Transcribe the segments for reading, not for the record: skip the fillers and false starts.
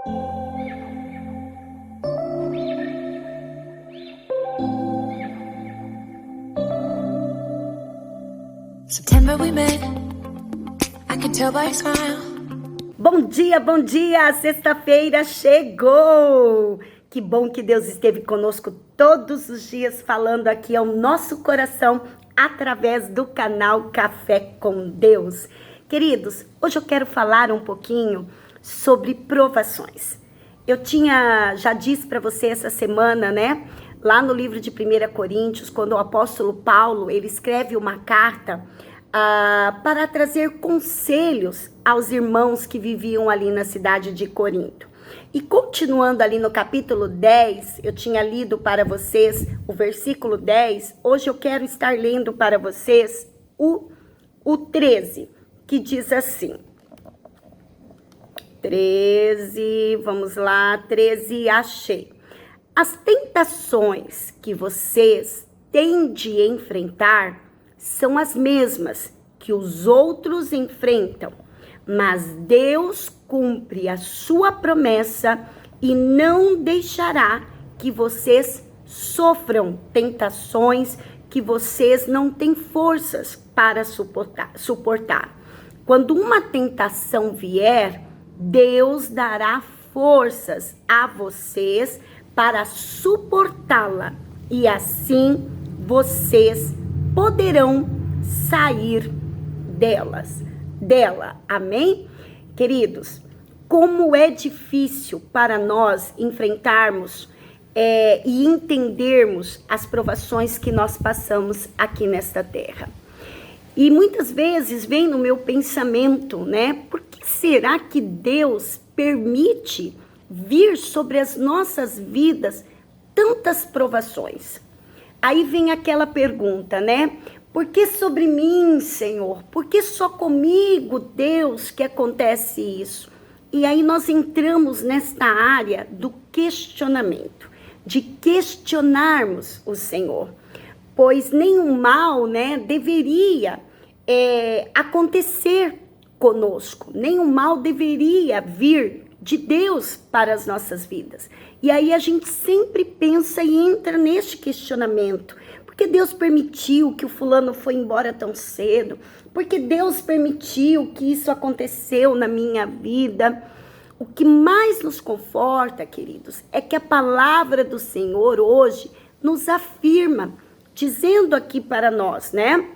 September we met, I can tell by your smile. Bom dia, sexta-feira chegou! Que bom que Deus esteve conosco todos os dias, falando aqui ao nosso coração, através do canal Café com Deus. Queridos, hoje eu quero falar um pouquinho sobre provações. Eu já disse para você essa semana, né? Lá no livro de 1 Coríntios, quando o apóstolo Paulo, ele escreve uma carta para trazer conselhos aos irmãos que viviam ali na cidade de Corinto. E continuando ali no capítulo 10, eu tinha lido para vocês o versículo 10, hoje eu quero estar lendo para vocês o 13, que diz assim. 13, vamos lá, 13, achei. As tentações que vocês têm de enfrentar são as mesmas que os outros enfrentam, mas Deus cumpre a sua promessa e não deixará que vocês sofram tentações que vocês não têm forças para suportar. Quando uma tentação vier, Deus dará forças a vocês para suportá-la, e assim vocês poderão sair dela. Amém? Queridos, como é difícil para nós enfrentarmos e entendermos as provações que nós passamos aqui nesta terra. E muitas vezes vem no meu pensamento, né? Por que será que Deus permite vir sobre as nossas vidas tantas provações? Aí vem aquela pergunta, né? Por que sobre mim, Senhor? Por que só comigo, Deus, que acontece isso? E aí nós entramos nesta área do questionamento, de questionarmos o Senhor. Pois nenhum mal, né, deveria acontecer conosco. Nenhum mal deveria vir de Deus para as nossas vidas. E aí a gente sempre pensa e entra neste questionamento. Por que Deus permitiu que o fulano foi embora tão cedo? Por que Deus permitiu que isso aconteceu na minha vida? O que mais nos conforta, queridos, é que a palavra do Senhor hoje nos afirma, dizendo aqui para nós, né?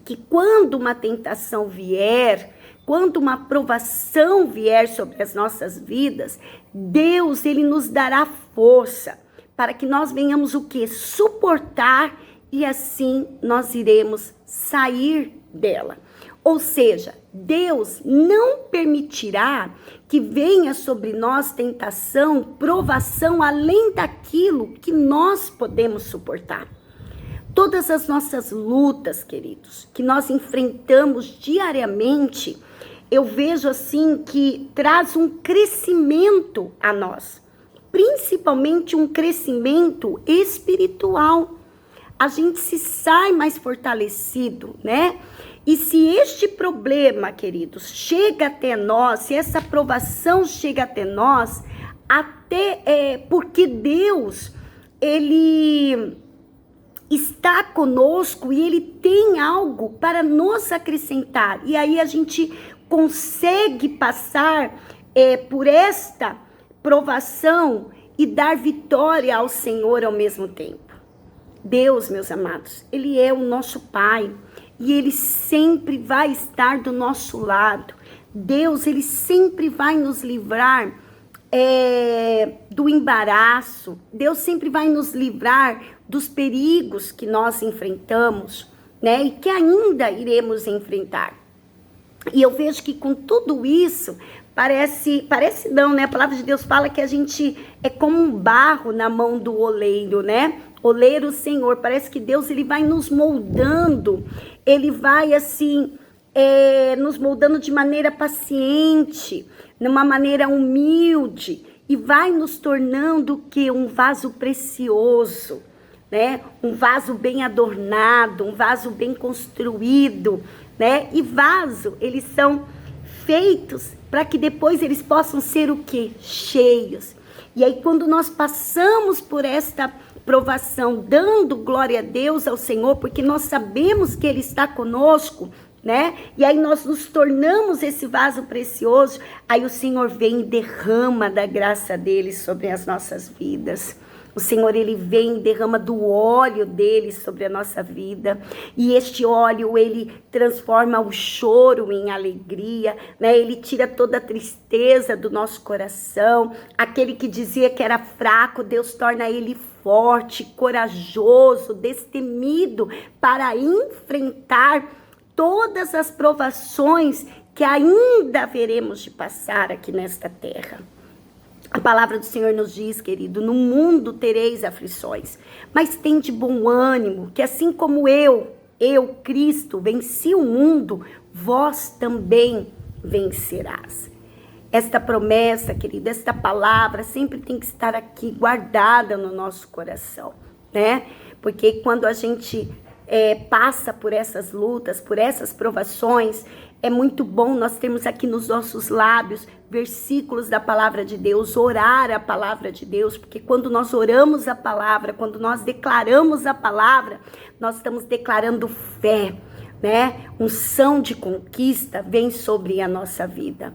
Que quando uma tentação vier, quando uma provação vier sobre as nossas vidas, Deus, ele nos dará força para que nós venhamos o quê? Suportar, e assim nós iremos sair dela. Ou seja, Deus não permitirá que venha sobre nós tentação, provação, além daquilo que nós podemos suportar. Todas as nossas lutas, queridos, que nós enfrentamos diariamente, eu vejo assim que traz um crescimento a nós, principalmente um crescimento espiritual. A gente se sai mais fortalecido, né? E se este problema, queridos, chega até nós, se essa provação chega até nós, porque Deus, ele está conosco e ele tem algo para nos acrescentar. E aí a gente consegue passar por esta provação e dar vitória ao Senhor ao mesmo tempo. Deus, meus amados, ele é o nosso Pai e ele sempre vai estar do nosso lado. Deus, ele sempre vai nos livrar do embaraço. Deus sempre vai nos livrar dos perigos que nós enfrentamos, né? E que ainda iremos enfrentar. E eu vejo que com tudo isso, parece não, né? A palavra de Deus fala que a gente é como um barro na mão do oleiro, né? Oleiro, Senhor, parece que Deus, ele vai nos moldando, ele vai assim, nos moldando de maneira paciente, numa maneira humilde, e vai nos tornando o quê? Um vaso precioso, né? Um vaso bem adornado, um vaso bem construído, né? E vaso, eles são feitos para que depois eles possam ser o quê? Cheios. E aí quando nós passamos por esta provação, dando glória a Deus, ao Senhor, porque nós sabemos que Ele está conosco, né? E aí nós nos tornamos esse vaso precioso, aí o Senhor vem e derrama da graça dele sobre as nossas vidas. O Senhor, Ele vem e derrama do óleo dele sobre a nossa vida. E este óleo, Ele transforma o choro em alegria, né? Ele tira toda a tristeza do nosso coração. Aquele que dizia que era fraco, Deus torna ele forte, corajoso, destemido para enfrentar todas as provações que ainda veremos de passar aqui nesta terra. A palavra do Senhor nos diz, querido, no mundo tereis aflições, mas tende bom ânimo, que assim como eu, Cristo, venci o mundo, vós também vencerás. Esta promessa, querido, esta palavra sempre tem que estar aqui guardada no nosso coração, né? Porque quando a gente passa por essas lutas, por essas provações, é muito bom nós termos aqui nos nossos lábios versículos da palavra de Deus, orar a palavra de Deus, porque quando nós oramos a palavra, quando nós declaramos a palavra, nós estamos declarando fé, né? Unção de conquista vem sobre a nossa vida.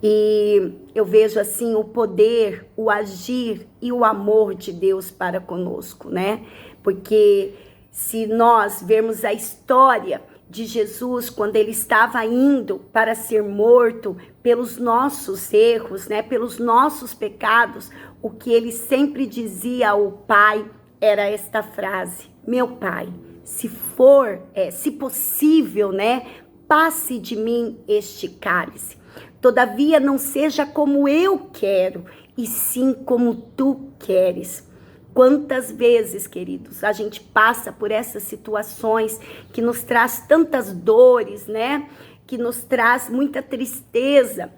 E eu vejo assim o poder, o agir e o amor de Deus para conosco, né? Porque se nós vermos a história de Jesus, quando ele estava indo para ser morto pelos nossos erros, né, pelos nossos pecados, o que ele sempre dizia ao Pai era esta frase: meu Pai, se possível, né, passe de mim este cálice. Todavia não seja como eu quero, e sim como tu queres. Quantas vezes, queridos, a gente passa por essas situações que nos traz tantas dores, né? Que nos traz muita tristeza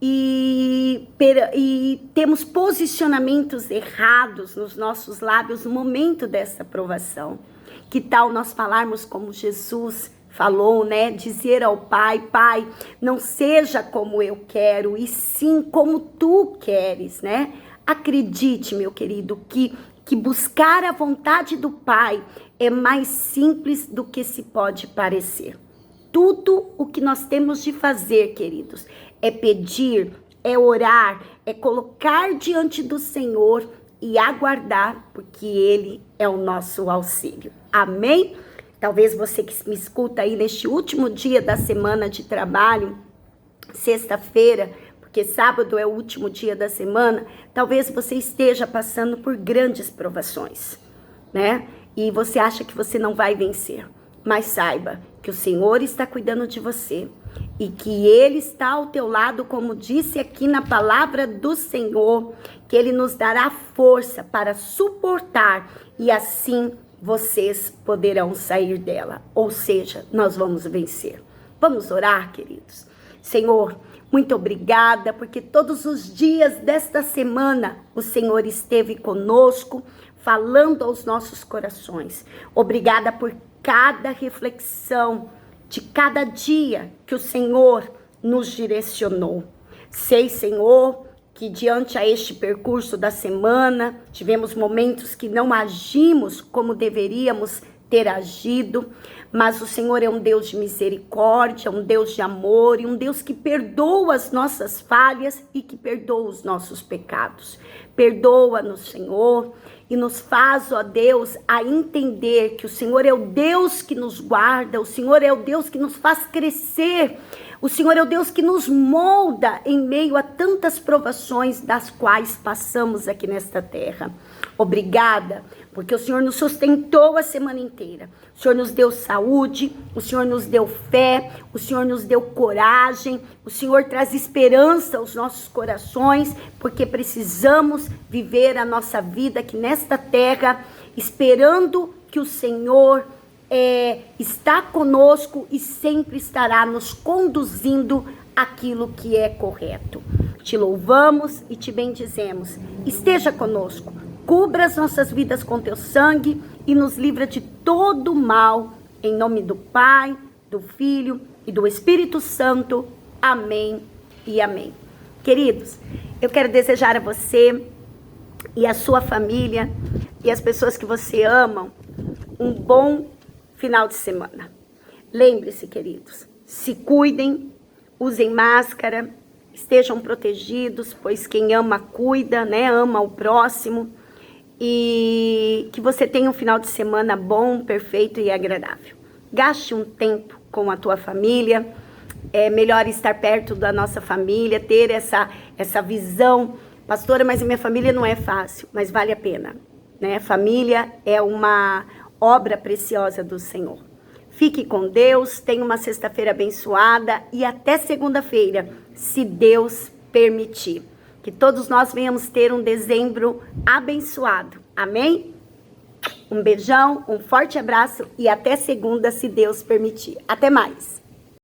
e temos posicionamentos errados nos nossos lábios no momento dessa provação. Que tal nós falarmos como Jesus falou, né? Dizer ao Pai: Pai, não seja como eu quero, e sim como tu queres, né? Acredite, meu querido, que buscar a vontade do Pai é mais simples do que se pode parecer. Tudo o que nós temos de fazer, queridos, é pedir, é orar, é colocar diante do Senhor e aguardar, porque Ele é o nosso auxílio. Amém? Talvez você que me escuta aí neste último dia da semana de trabalho, sexta-feira, porque sábado é o último dia da semana, talvez você esteja passando por grandes provações, né? E você acha que você não vai vencer. Mas saiba que o Senhor está cuidando de você e que Ele está ao teu lado, como disse aqui na palavra do Senhor, que Ele nos dará força para suportar e assim vocês poderão sair dela. Ou seja, nós vamos vencer. Vamos orar, queridos. Senhor, muito obrigada, porque todos os dias desta semana o Senhor esteve conosco, falando aos nossos corações. Obrigada por cada reflexão de cada dia que o Senhor nos direcionou. Sei, Senhor, que diante a este percurso da semana, tivemos momentos que não agimos como deveríamos ter agido, mas o Senhor é um Deus de misericórdia, um Deus de amor e um Deus que perdoa as nossas falhas e que perdoa os nossos pecados. Perdoa-nos, Senhor, e nos faz, ó Deus, a entender que o Senhor é o Deus que nos guarda, o Senhor é o Deus que nos faz crescer, o Senhor é o Deus que nos molda em meio a tantas provações das quais passamos aqui nesta terra. Obrigada, porque o Senhor nos sustentou a semana inteira. O Senhor nos deu saúde, o Senhor nos deu fé, o Senhor nos deu coragem, o Senhor traz esperança aos nossos corações, porque precisamos viver a nossa vida aqui nesta terra, esperando que o Senhor está conosco e sempre estará nos conduzindo aquilo que é correto. Te louvamos e te bendizemos. Esteja conosco. Cubra as nossas vidas com teu sangue e nos livra de todo mal. Em nome do Pai, do Filho e do Espírito Santo. Amém e amém. Queridos, eu quero desejar a você e a sua família e as pessoas que você ama um bom final de semana. Lembre-se, queridos, se cuidem, usem máscara, estejam protegidos, pois quem ama cuida, né? Ama o próximo. E que você tenha um final de semana bom, perfeito e agradável. Gaste um tempo com a tua família. É melhor estar perto da nossa família, ter essa visão. Pastora, mas a minha família não é fácil, mas vale a pena, né? Família é uma obra preciosa do Senhor. Fique com Deus, tenha uma sexta-feira abençoada e até segunda-feira, se Deus permitir. Que todos nós venhamos ter um dezembro abençoado. Amém? Um beijão, um forte abraço e até segunda, se Deus permitir. Até mais.